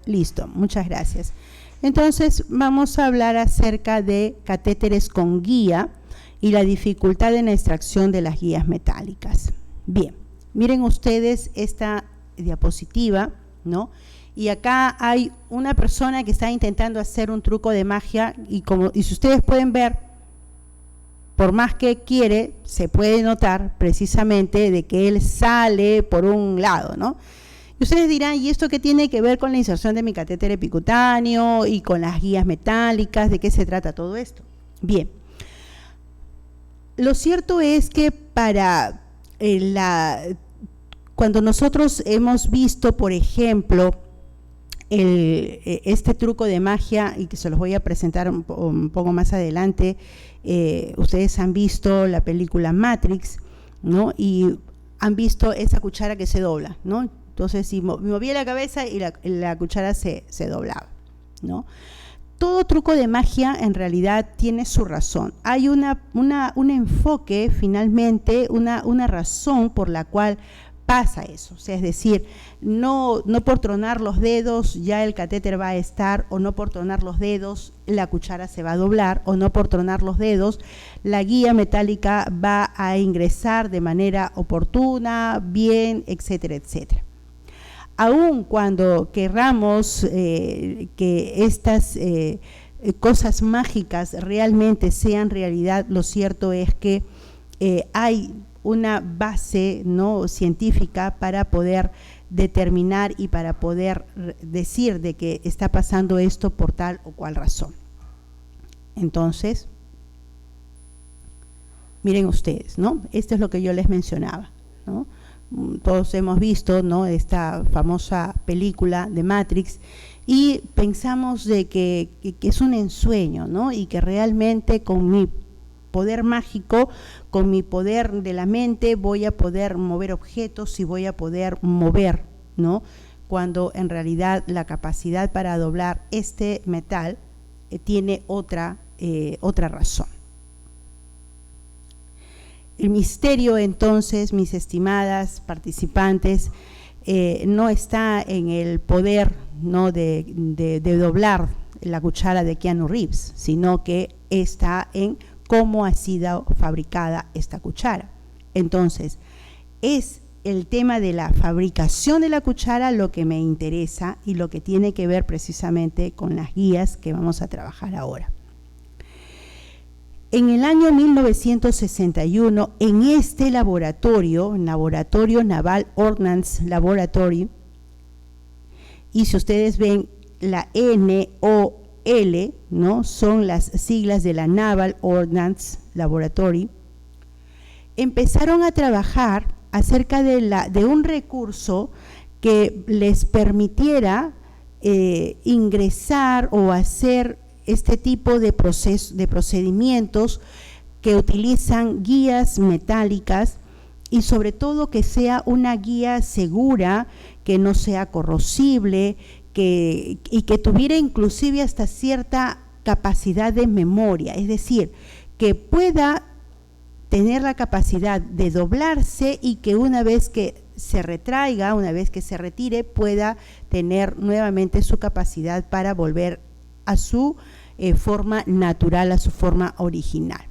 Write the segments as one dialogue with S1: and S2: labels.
S1: Listo, muchas gracias. Entonces vamos a hablar acerca de catéteres con guía y la dificultad en la extracción de las guías metálicas. Bien, miren ustedes esta diapositiva, ¿no? Y acá hay una persona que está intentando hacer un truco de magia y si ustedes pueden ver, por más que quiere, se puede notar precisamente de que él sale por un lado, ¿no? Y ustedes dirán, ¿y esto qué tiene que ver con la inserción de mi catéter epicutáneo y con las guías metálicas? ¿De qué se trata todo esto? Bien, lo cierto es que cuando nosotros hemos visto, por ejemplo, este truco de magia, y que se los voy a presentar un poco más adelante, ustedes han visto la película Matrix, ¿no? Y han visto esa cuchara que se dobla, ¿no? Entonces, si movía la cabeza y la cuchara se doblaba, ¿no? Todo truco de magia en realidad tiene su razón. Hay un enfoque, finalmente, una razón por la cual pasa eso. O sea, es decir, no por tronar los dedos ya el catéter va a estar, o no por tronar los dedos la cuchara se va a doblar, o no por tronar los dedos la guía metálica va a ingresar de manera oportuna, bien, etcétera, etcétera. Aun cuando querramos que estas cosas mágicas realmente sean realidad, lo cierto es que hay una base, ¿no?, científica para poder determinar y para poder decir de que está pasando esto por tal o cual razón. Entonces, miren ustedes, ¿no? Esto es lo que yo les mencionaba, ¿no? Todos hemos visto, ¿no?, esta famosa película de Matrix y pensamos de que es un ensueño, ¿no? Y que realmente con mi poder mágico, con mi poder de la mente voy a poder mover objetos y voy a poder mover, ¿no? Cuando en realidad la capacidad para doblar este metal tiene otra razón. El misterio, entonces, mis estimadas participantes, no está en el poder, ¿no?, de doblar la cuchara de Keanu Reeves, sino que está en cómo ha sido fabricada esta cuchara. Entonces, es el tema de la fabricación de la cuchara lo que me interesa y lo que tiene que ver precisamente con las guías que vamos a trabajar ahora. En el año 1961, en este laboratorio Naval Ordnance Laboratory, y si ustedes ven la NOL, ¿no?, son las siglas de la Naval Ordnance Laboratory, empezaron a trabajar acerca de un recurso que les permitiera ingresar o hacer este tipo de procedimientos que utilizan guías metálicas y sobre todo que sea una guía segura, que no sea corrosible, y que tuviera inclusive hasta cierta capacidad de memoria, es decir, que pueda tener la capacidad de doblarse y que una vez que se retraiga, una vez que se retire, pueda tener nuevamente su capacidad para volver a su forma natural, a su forma original.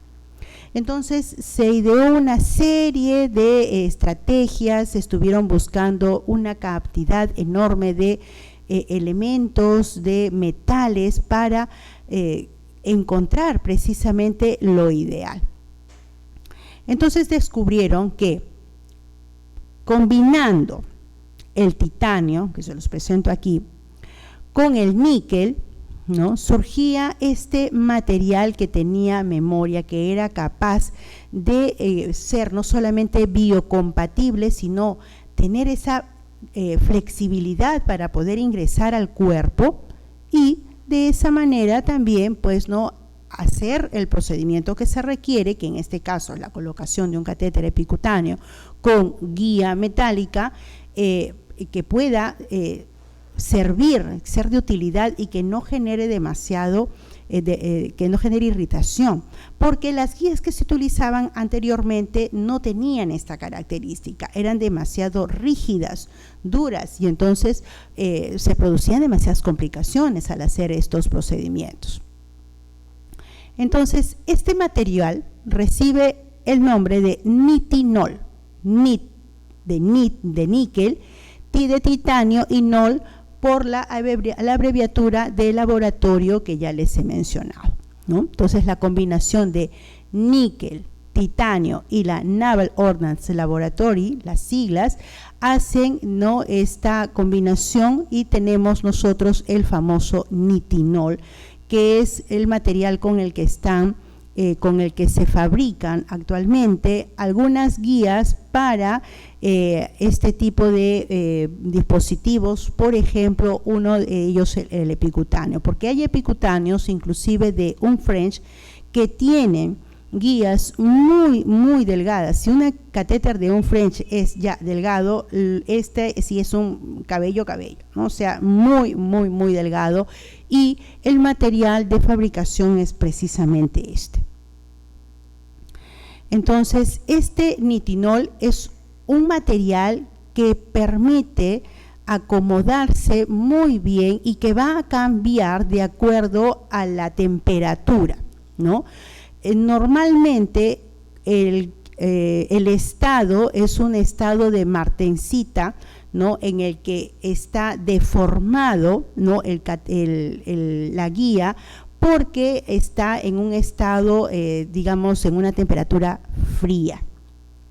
S1: Entonces se ideó una serie de estrategias, estuvieron buscando una cantidad enorme de elementos, de metales para encontrar precisamente lo ideal. Entonces descubrieron que combinando el titanio, que se los presento aquí, con el níquel, ¿no?, surgía este material que tenía memoria, que era capaz de ser no solamente biocompatible, sino tener esa flexibilidad para poder ingresar al cuerpo y de esa manera también, pues, no hacer el procedimiento que se requiere, que en este caso es la colocación de un catéter epicutáneo con guía metálica, que pueda ser de utilidad y que no genere demasiado que no genere irritación, porque las guías que se utilizaban anteriormente no tenían esta característica, eran demasiado rígidas, duras, y entonces se producían demasiadas complicaciones al hacer estos procedimientos. Entonces, este material recibe el nombre de nitinol, nit de níquel, ti de titanio y nol por la abreviatura de laboratorio que ya les he mencionado, ¿no? Entonces, la combinación de níquel, titanio y la Naval Ordnance Laboratory, las siglas, hacen, ¿no?, esta combinación, y tenemos nosotros el famoso nitinol, que es el material con el que se fabrican actualmente algunas guías para este tipo de dispositivos. Por ejemplo, uno de ellos el epicutáneo, porque hay epicutáneos inclusive de Unfrench que tienen guías muy delgadas. Si una catéter de Unfrench es ya delgado, este sí es un cabello, ¿no? O sea, muy delgado, y el material de fabricación es precisamente este. Entonces, este nitinol es un material que permite acomodarse muy bien y que va a cambiar de acuerdo a la temperatura, ¿no? Normalmente el estado es un estado de martensita, ¿no?, en el que está deformado, ¿no?, la guía, porque está en un estado, digamos, en una temperatura fría.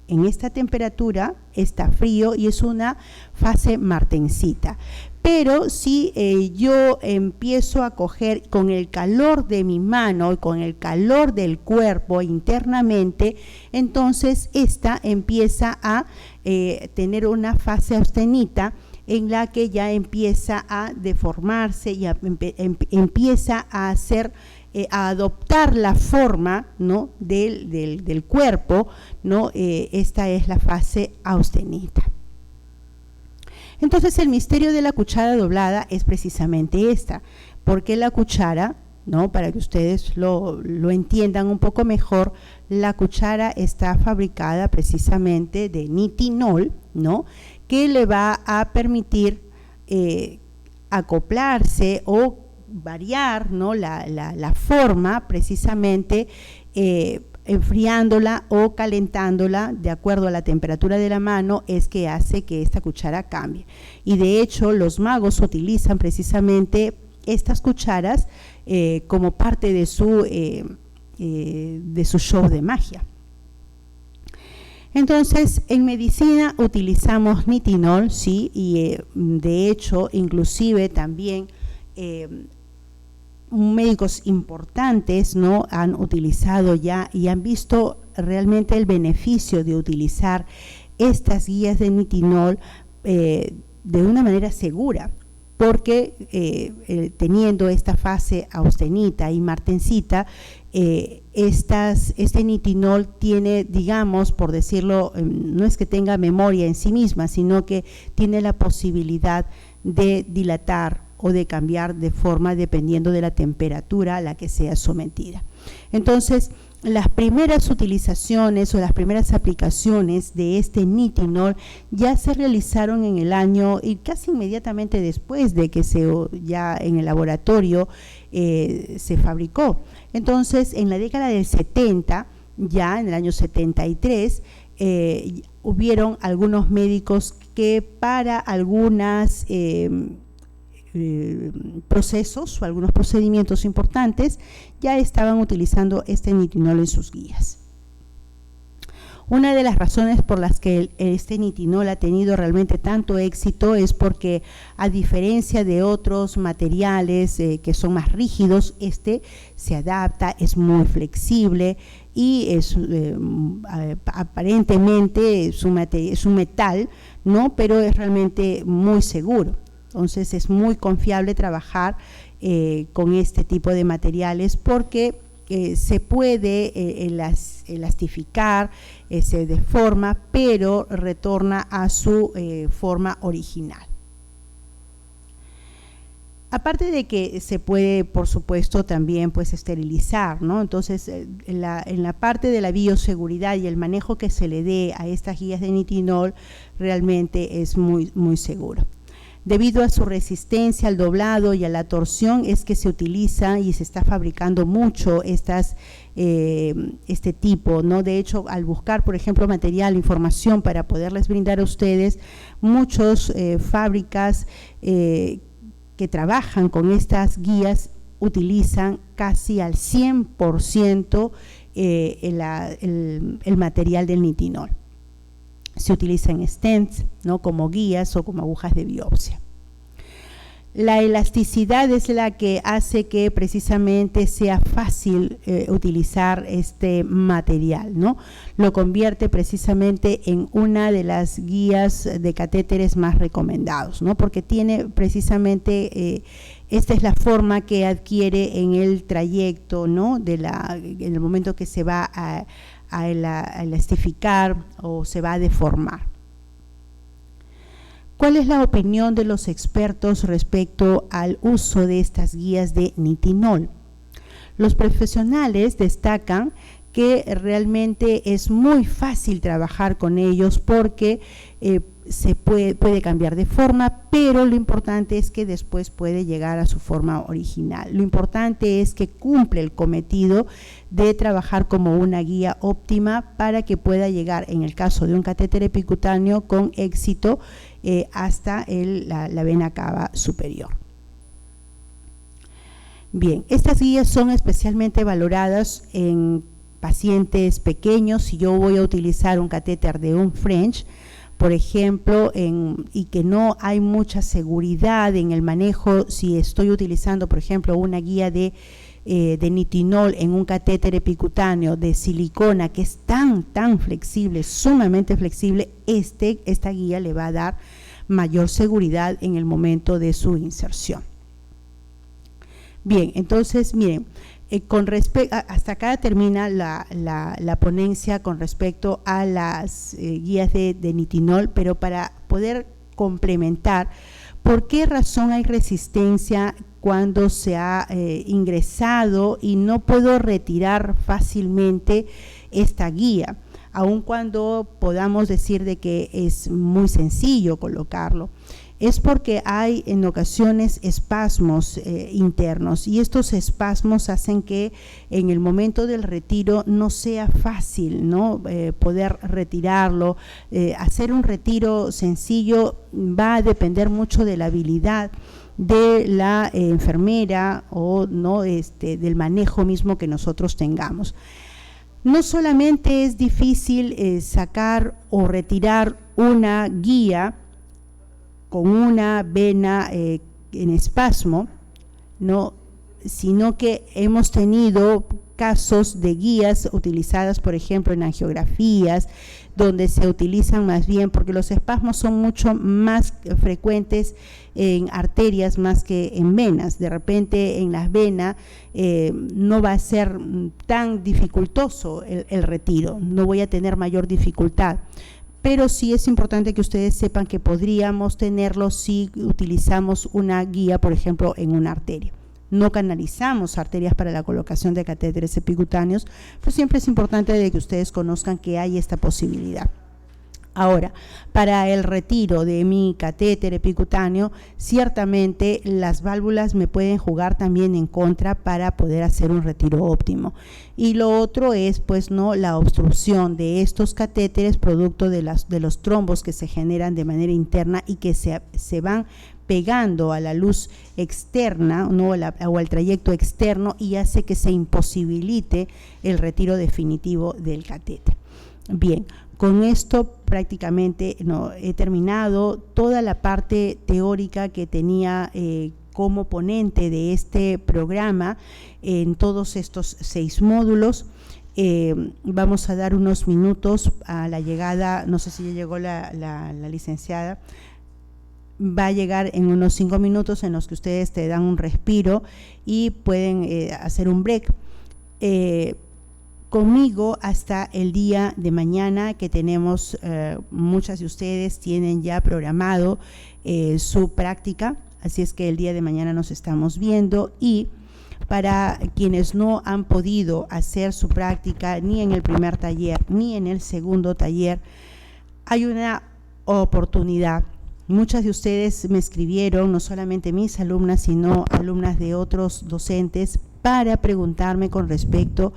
S1: En esta temperatura está frío y es una fase martensita. Pero si yo empiezo a coger con el calor de mi mano y con el calor del cuerpo internamente, entonces esta empieza a tener una fase austenita, en la que ya empieza a deformarse y empieza a hacer, a adoptar la forma, ¿no?, del cuerpo, ¿no? Esta es la fase austenita. Entonces, el misterio de la cuchara doblada es precisamente esta, porque la cuchara, ¿no?, para que ustedes lo entiendan un poco mejor, la cuchara está fabricada precisamente de nitinol, ¿no?, que le va a permitir acoplarse o variar, ¿no?, la forma, precisamente enfriándola o calentándola de acuerdo a la temperatura de la mano, es que hace que esta cuchara cambie. Y de hecho, los magos utilizan precisamente estas cucharas como parte de su show de magia. Entonces, en medicina utilizamos nitinol, sí, y de hecho, inclusive también médicos importantes, ¿no?, han utilizado ya y han visto realmente el beneficio de utilizar estas guías de nitinol de una manera segura, porque teniendo esta fase austenita y martensita, este nitinol tiene, digamos, por decirlo, no es que tenga memoria en sí misma, sino que tiene la posibilidad de dilatar o de cambiar de forma dependiendo de la temperatura a la que sea sometida. Entonces, las primeras utilizaciones o las primeras aplicaciones de este nitinol ya se realizaron en el año, y casi inmediatamente después de que ya en el laboratorio se fabricó. Entonces, en la década del 70, ya en el año 73, hubieron algunos médicos que para algunas procesos o algunos procedimientos importantes ya estaban utilizando este nitinol en sus guías. Una de las razones por las que este nitinol ha tenido realmente tanto éxito es porque, a diferencia de otros materiales que son más rígidos, este se adapta, es muy flexible y es aparentemente es un metal, ¿no?, pero es realmente muy seguro. Entonces es muy confiable trabajar con este tipo de materiales, porque se puede elastificar, se deforma, pero retorna a su forma original. Aparte de que se puede, por supuesto, también pues esterilizar, ¿no? Entonces, en la parte de la bioseguridad y el manejo que se le dé a estas guías de nitinol realmente es muy, muy seguro. Debido a su resistencia al doblado y a la torsión es que se utiliza y se está fabricando mucho este tipo, ¿no? De hecho, al buscar, por ejemplo, material, información para poderles brindar a ustedes, muchas fábricas que trabajan con estas guías utilizan casi al 100% el material del nitinol. Se utiliza en stents, ¿no? Como guías o como agujas de biopsia. La elasticidad es la que hace que precisamente sea fácil utilizar este material, ¿no? Lo convierte precisamente en una de las guías de catéteres más recomendados, ¿no? Porque tiene precisamente, esta es la forma que adquiere en el trayecto, ¿no? En el momento que se va a elastificar o se va a deformar. ¿Cuál es la opinión de los expertos respecto al uso de estas guías de nitinol? Los profesionales destacan que realmente es muy fácil trabajar con ellos porque se puede cambiar de forma, pero lo importante es que después puede llegar a su forma original. Lo importante es que cumple el cometido de trabajar como una guía óptima para que pueda llegar, en el caso de un catéter epicutáneo, con éxito hasta la vena cava superior. Bien, estas guías son especialmente valoradas en pacientes pequeños. Si yo voy a utilizar un catéter de un French, por ejemplo, y que no hay mucha seguridad en el manejo, si estoy utilizando, por ejemplo, una guía de nitinol en un catéter epicutáneo de silicona que es tan flexible, sumamente flexible, esta guía le va a dar mayor seguridad en el momento de su inserción. Bien, entonces, miren, hasta acá termina la ponencia con respecto a las guías de nitinol, pero para poder complementar, ¿por qué razón hay resistencia cuando se ha ingresado y no puedo retirar fácilmente esta guía? Aun cuando podamos decir de que es muy sencillo colocarlo. Es porque hay en ocasiones espasmos internos, y estos espasmos hacen que en el momento del retiro no sea fácil, ¿no? Poder retirarlo. Hacer un retiro sencillo va a depender mucho de la habilidad de la enfermera o no del manejo mismo que nosotros tengamos. No solamente es difícil sacar o retirar una guía con una vena en espasmo, ¿no? Sino que hemos tenido casos de guías utilizadas, por ejemplo, en angiografías, donde se utilizan más bien, porque los espasmos son mucho más frecuentes en arterias más que en venas. De repente en las venas no va a ser tan dificultoso el retiro, no voy a tener mayor dificultad. Pero sí es importante que ustedes sepan que podríamos tenerlo si utilizamos una guía, por ejemplo, en una arteria. No canalizamos arterias para la colocación de catéteres epicutáneos, pero siempre es importante de que ustedes conozcan que hay esta posibilidad. Ahora, para el retiro de mi catéter epicutáneo, ciertamente las válvulas me pueden jugar también en contra para poder hacer un retiro óptimo. Y lo otro es, pues, no, la obstrucción de estos catéteres producto de los trombos que se generan de manera interna y que se van pegando a la luz externa, ¿no? o al trayecto externo, y hace que se imposibilite el retiro definitivo del catéter. Bien, con esto prácticamente he terminado toda la parte teórica que tenía como ponente de este programa en todos estos 6 módulos. Vamos a dar unos minutos a la llegada, no sé si ya llegó la licenciada, va a llegar en unos 5 minutos en los que ustedes te dan un respiro y pueden hacer un break. Conmigo hasta el día de mañana, que tenemos, muchas de ustedes tienen ya programado su práctica así es que el día de mañana nos estamos viendo. Y para quienes no han podido hacer su práctica ni en el primer taller ni en el segundo taller, hay una oportunidad. Muchas de ustedes me escribieron, no solamente mis alumnas, sino alumnas de otros docentes, para preguntarme con respecto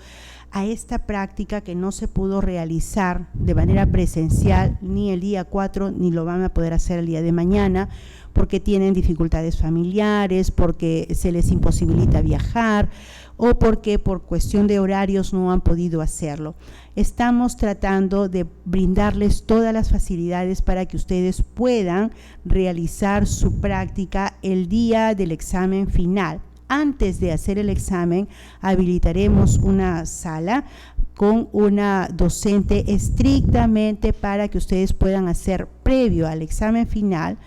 S1: a esta práctica que no se pudo realizar de manera presencial ni el día 4, ni lo van a poder hacer el día de mañana, porque tienen dificultades familiares, porque se les imposibilita viajar o porque por cuestión de horarios no han podido hacerlo. Estamos tratando de brindarles todas las facilidades para que ustedes puedan realizar su práctica el día del examen final. Antes de hacer el examen, habilitaremos una sala con una docente estrictamente para que ustedes puedan hacer previo al examen final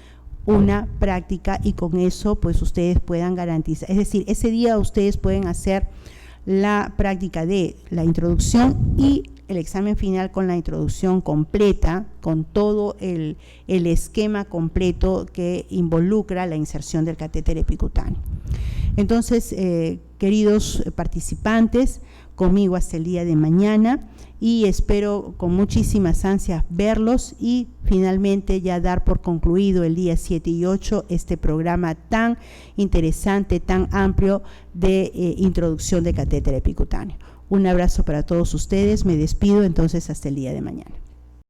S1: una práctica, y con eso pues ustedes puedan garantizar, es decir, ese día ustedes pueden hacer la práctica de la introducción y el examen final con la introducción completa, con todo el esquema completo que involucra la inserción del catéter epicutáneo. Entonces, queridos participantes, conmigo hasta el día de mañana, y espero con muchísimas ansias verlos y finalmente ya dar por concluido el día 7 y 8 este programa tan interesante, tan amplio de introducción de catéter epicutáneo. Un abrazo para todos ustedes, me despido entonces hasta el día de mañana.